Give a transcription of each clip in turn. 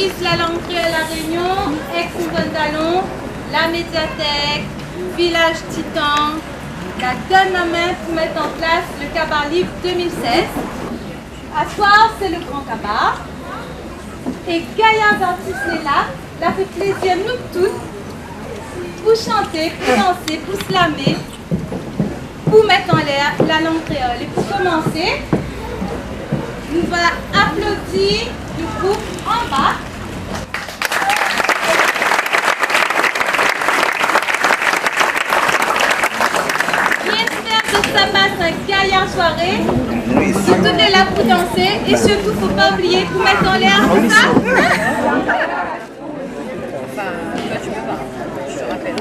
L'église, la langue Port La Réunion, Aix-en-Vendalon, la médiathèque, village titan, la donne à main pour mettre en place le Kabarliv 2016. À soir, c'est le grand kabar. Et Gaïa artistes là, ça fait plaisir nous tous pour chanter, pour danser, pour slammer, pour mettre en l'air la langue créole. Et pour commencer, nous allons applaudir le groupe Amba. J'espère que ça passe un gaillard soirée. Surtout de là pour danser et surtout faut pas oublier pour mettre en l'air tout ça. Enfin, toi tu peux pas, je te rappelle.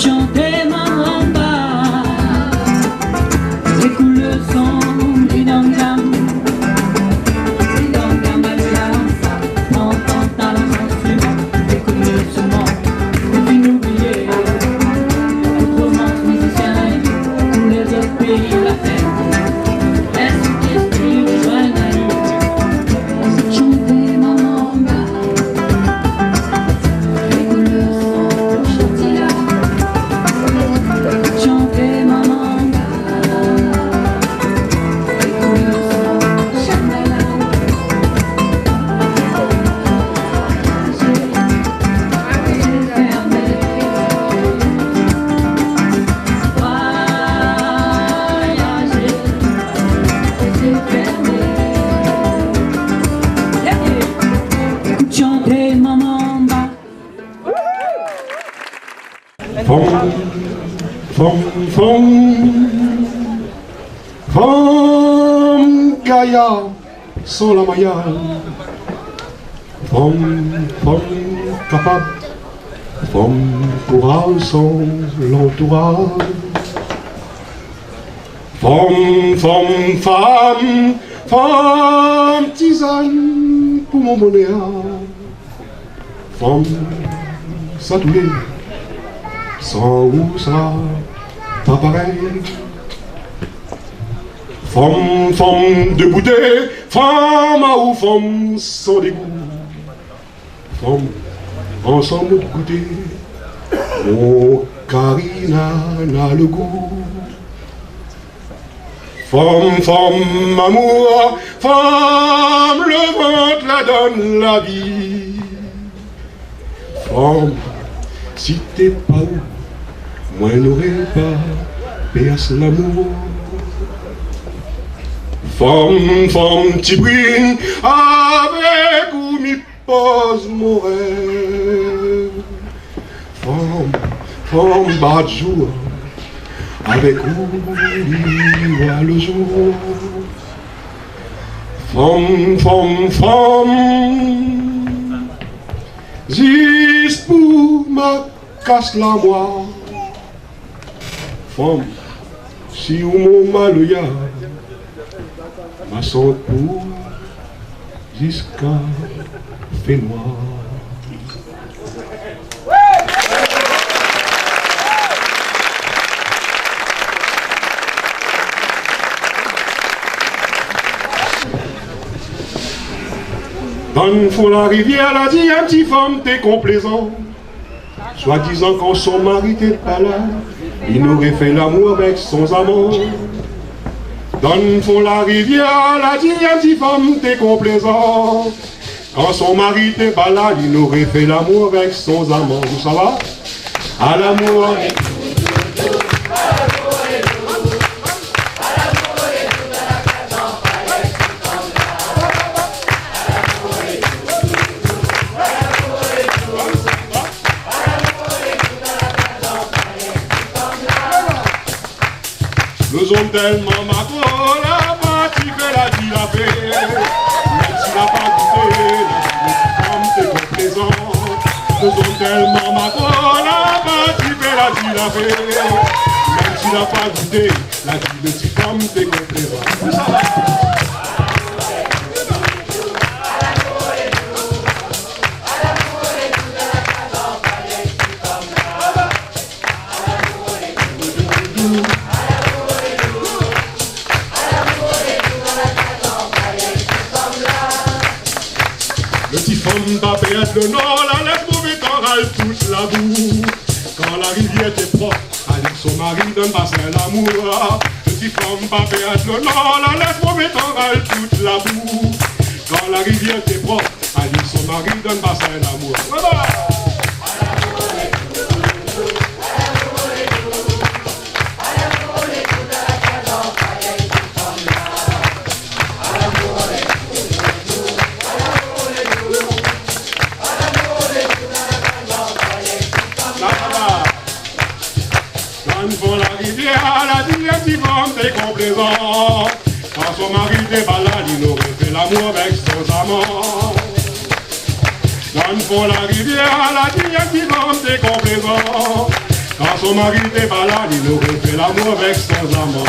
chanter ma Amba, écoute le son du dangam, à l'ulança, entend ta l'instrument, écoute le son, et puis n'oubliez, autrement musiciens, tous les autres pays la fête, laisse l'esprit rejoindre la nuit, chanter ma Amba. Femme Gaïa sans la maillale, femme capable, femme courage sans l'entourage, femme tisane pour mon bonheur, femme satouée, sans où ça pas pareil. Femme de bouteille, femme à ou femme sans dégoût. Femme ensemble de goûter, mon carina n'a le goût. Femme amour, femme le ventre la donne la vie. Femme, si t'es pas où, moi n'aurais pas péasse l'amour. Femme, tibrine, avec où m'y pose mon rêve. Femme, bat jour, avec où il voit le jour. Femme, juste pour ma casse la moi. Femme, si ou mon malouya, ma sang pour jusqu'à fais-moi. Dans le fond la rivière, la dit un petit femme t'es complaisant. Soi-disant quand son mari t'est pas là, il aurait fait l'amour avec son amant. Dans le fond la rivière, la dit un petit femme t'es complaisant. Quand son mari t'est pas là, il aurait fait l'amour avec son amant. Ça va? À l'amour. Nous sommes tellement macro, la partie fait la vie la paix. Même s'il n'a pas goûté, la femme t'es complaisant. Nous sommes tellement macro, la partie fait la vie la paix. Même s'il n'a pas goûté, la vie de petite femme t'es complaisant. Va perdre le nord, la laisse mauvais temps, râle toute la boue. Quand la rivière était propre, avec son mari donne bassin l'amour. Petite femme va perdre le nord, la laisse mauvais temps, râle toute la boue. Quand la rivière était propre, avec son mari donne bassin l'amour. Voilà. Pour la rivière, la directive t'es complaisant. Quand son mari était balade, il aurait fait l'amour avec son amant. Donne pour la rivière, la directive t'es complaisant. Quand son mari était malade, il aurait fait l'amour avec son amant.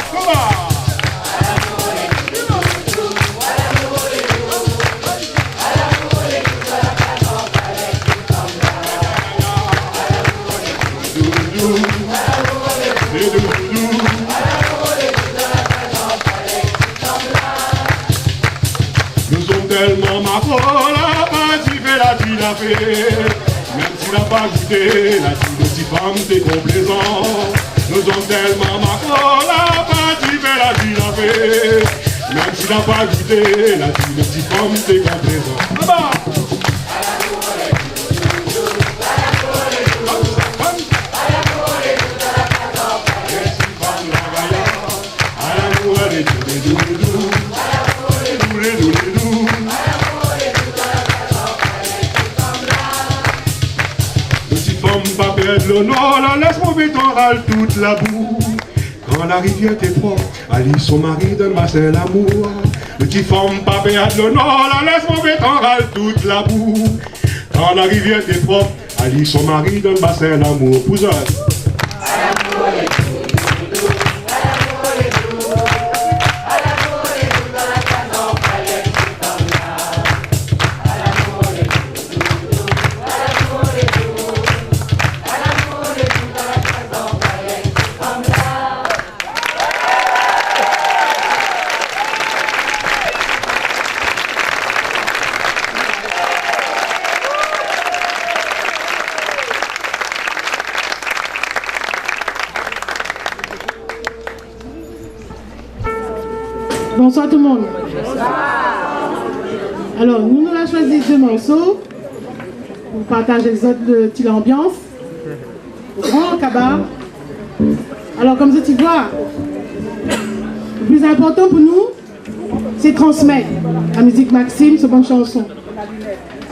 Nous sommes tellement macro, la partie fait la vie la fait. Même s'il n'a pas goûté, la petite femme t'es complaisant. Nous sommes tellement macro, la partie fait la vie la fait. Même s'il n'a pas goûté, la petite femme t'es complaisant. Amba! Le nord, la laisse mauvais temps râle toute la boue. Quand la rivière est propre, Alice son mari donne bassin l'amour. Le petit femme pas béate le nord, la laisse mauvais temps râle toute la boue. Quand la rivière est propre, Alice son mari donne bassin l'amour. Pousseur. Bonsoir tout le monde. Alors, nous avons choisi 2 morceaux pour partager les autres petites ambiances. Grand kabar. Alors, comme ça, tu vois, le plus important pour nous, c'est transmettre la musique Maxime, ce bonne chanson.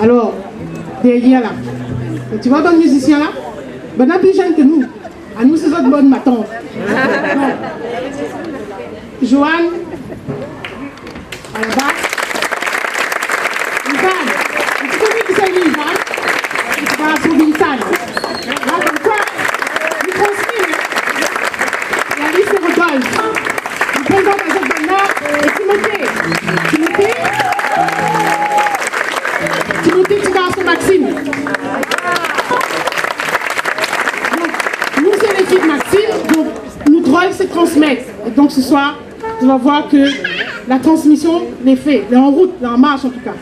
Alors, derrière là, et tu vois, bon musicien là, ben, on a plus jeune que nous. À nous, c'est autres bonnes matantes. Joanne. À la base, Ivan, tu connais qui c'est Ivan? Tu vas sur Vincent. Là, comme quoi, il transmet. Il y a liste de Rodolphe. Il présente à cette bande-là et Timothée. Timothée, tu vas sur Maxime. Donc, nous, c'est l'équipe Maxime. Donc, notre rôle, c'est transmettre. Et donc, ce soir, tu vas voir que la transmission est faite, elle est en route, elle est en marche en tout cas.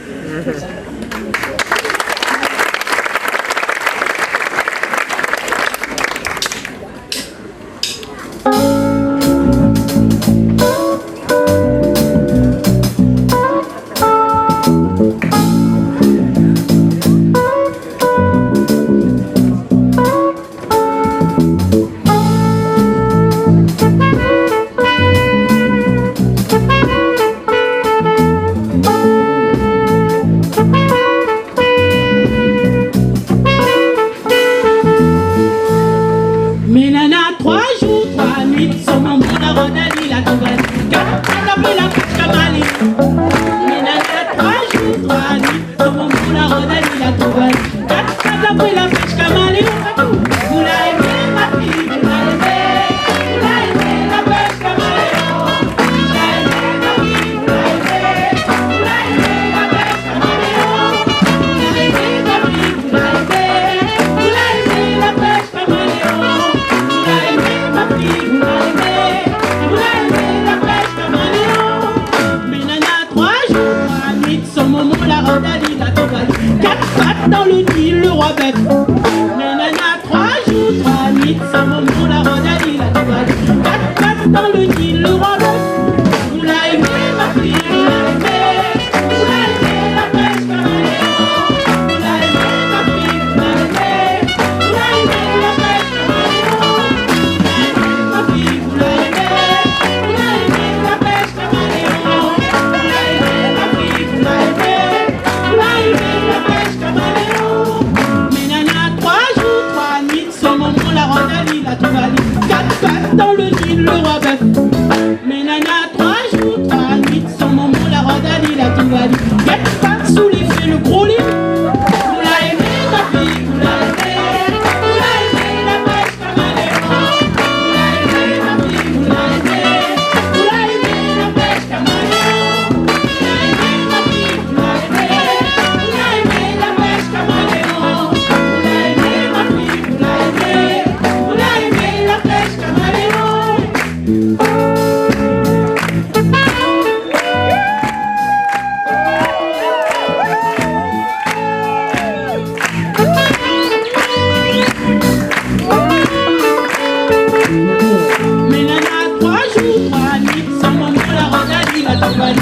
Mais nana, 3 jours, 3 nuits, sans maman la rodali, la tobali.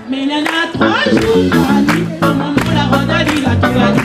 Mais nana, 3 jours, 3 nuits, sans maman la rodali, la tobali.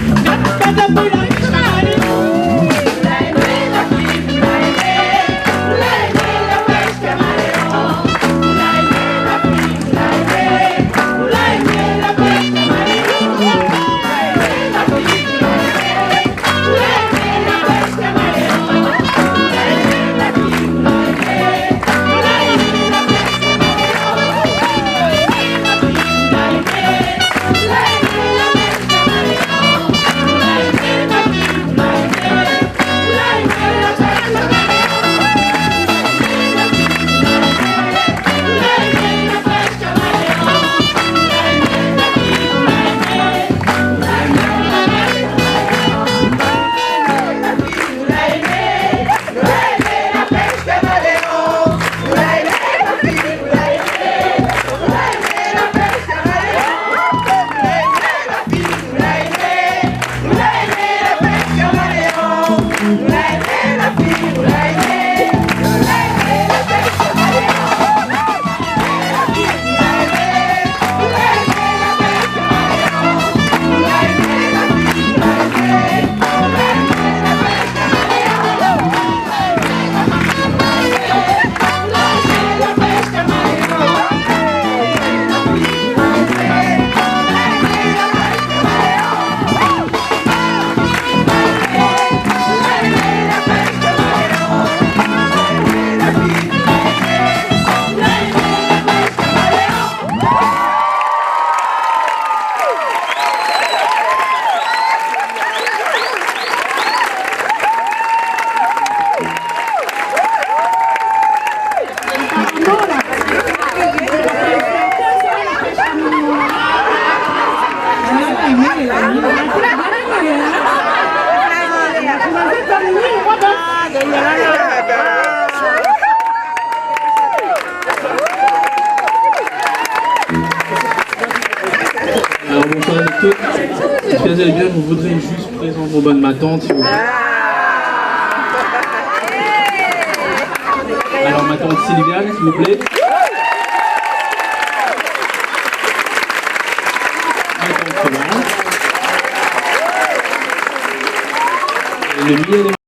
Alors bonsoir à tous. Est-ce que vous allez bien? Je voudrais juste présenter mon bonne ma tante, s'il vous plaît. Alors ma tante Sylviane, s'il vous plaît. Ma tante Séverine. Et le milieu